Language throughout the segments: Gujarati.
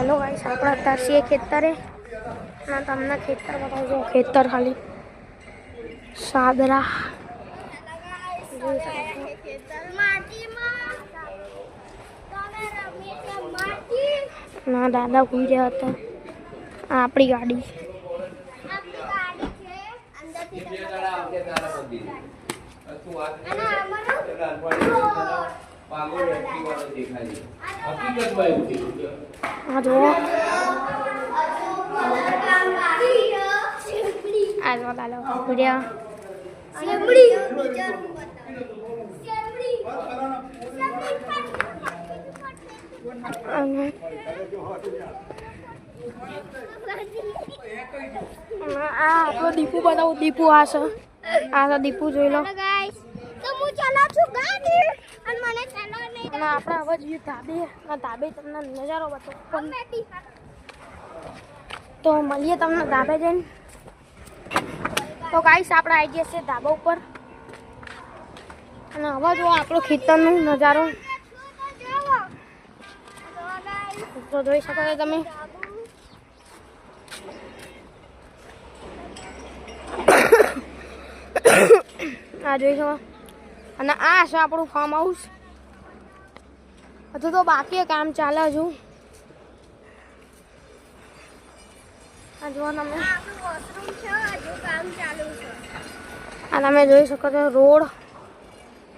हेलो गाइस આપણા તારસીએ ખેતરે ના તમને ખેતર બતાવજો ખેતર ખાલી સાદરા ના દાદા ભૂઈ રહ્યા હતા આપણી ગાડી દીપુ બતાવો દીપુ આ છે દીપુ જોઈ લો તો હું ચલાવ છું ગાડી અને મને ચલાવ નહીં ના આપણે હવે જઈએ ધાબે તમને નજારો બતાવો તો મળીએ તમને ધાબે જઈને તો ગાઈસ આપણે આવી ગયા છે ધાબા ઉપર અને હવે જો આપણો ખેતરનો નજારો તો જોઈ શકો છો તમે આ જોઈ શકો અને આ છે આપણું ફાર્મ હાઉસ હજુ તો બાકી કામ ચાલે હજુ આ જો તમે આ તમે જોઈ શકો છો રોડ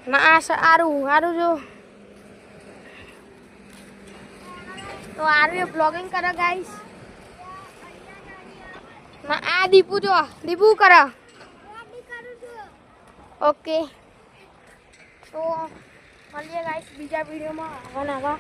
ના આ સારું જો તો આરું બ્લોગિંગ કરે ગાઈસ ના આ દીપુ જો દીપુ કરે ઓકે તો મળીએ ગાઈસ બીજા વિડીયોમાં આવા